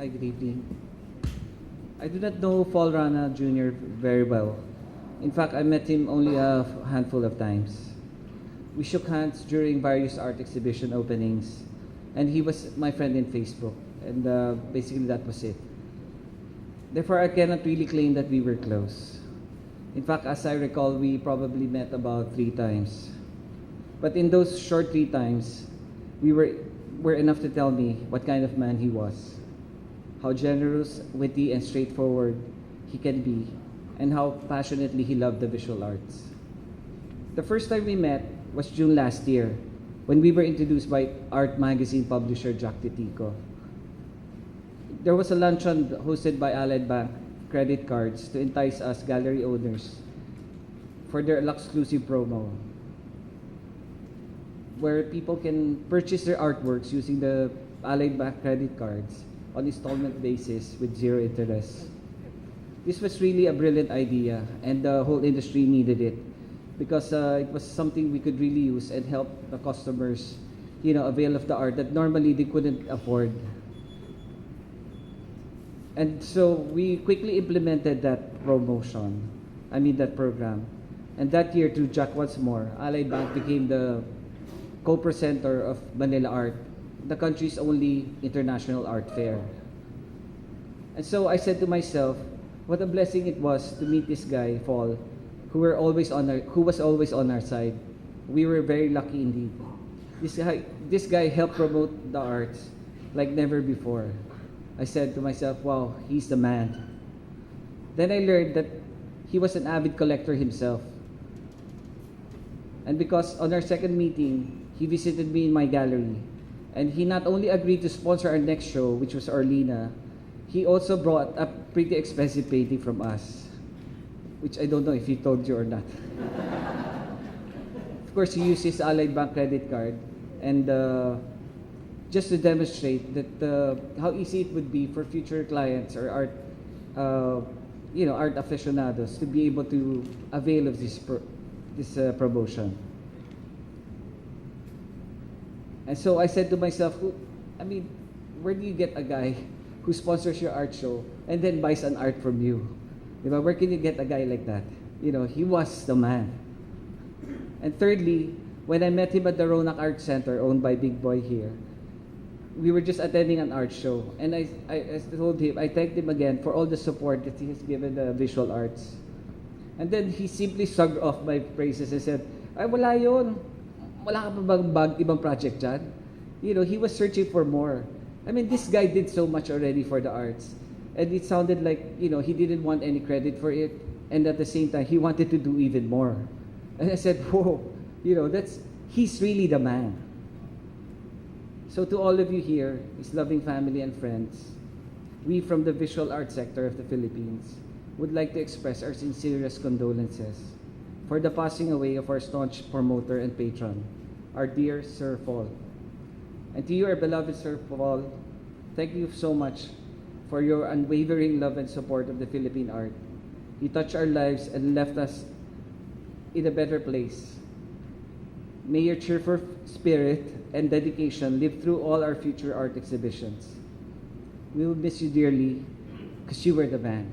Hi, good evening. I do not know FOL Rana Jr. very well. In fact, I met him only a handful of times. We shook hands during various art exhibition openings, and he was my friend in Facebook, and basically that was it. Therefore, I cannot really claim that we were close. In fact, as I recall, we probably met about 3 times. But in those short 3 times, were enough to tell me what kind of man he was, how generous, witty, and straightforward he can be, and how passionately he loved the visual arts. The first time we met was June last year, when we were introduced by art magazine publisher Jack Titico. There was a luncheon hosted by Allied Bank credit cards to entice us gallery owners for their exclusive promo, where people can purchase their artworks using the Allied Bank credit cards on installment basis with 0 interest. This was really a brilliant idea, and the whole industry needed it because it was something we could really use and help the customers, avail of the art that normally they couldn't afford. And so we quickly implemented that that program. And that year, through Jack once more, Allied Bank became the co-presenter of Manila Art, the country's only international art fair. And so I said to myself, what a blessing it was to meet this guy, Paul, who was always on our side. We were very lucky indeed. This guy helped promote the arts like never before. I said to myself, wow, he's the man. Then I learned that he was an avid collector himself. And because on our second meeting, he visited me in my gallery, and he not only agreed to sponsor our next show, which was Orlina, he also brought a pretty expensive painting from us, which I don't know if he told you or not. Of course, he used his Allied Bank credit card, and just to demonstrate that how easy it would be for future clients or art aficionados to be able to avail of this promotion. And so I said to myself, where do you get a guy who sponsors your art show and then buys an art from you? Where can you get a guy like that? He was the man. And thirdly, when I met him at the Rana Art Center owned by Big Boy here, we were just attending an art show, and I thanked him again for all the support that he has given the visual arts. And then he simply shrugged off my praises and said, ay, wala yun. Wala ka pa bang ibang project dyan? He was searching for more. This guy did so much already for the arts. And it sounded like, he didn't want any credit for it. And at the same time, he wanted to do even more. And I said, whoa, he's really the man. So to all of you here, his loving family and friends, we from the visual arts sector of the Philippines would like to express our sincerest condolences for the passing away of our staunch promoter and patron, our dear Sir Paul. And to you, our beloved Sir Paul, thank you so much for your unwavering love and support of the Philippine art. You touched our lives and left us in a better place. May your cheerful spirit and dedication live through all our future art exhibitions. We will miss you dearly because you were the man.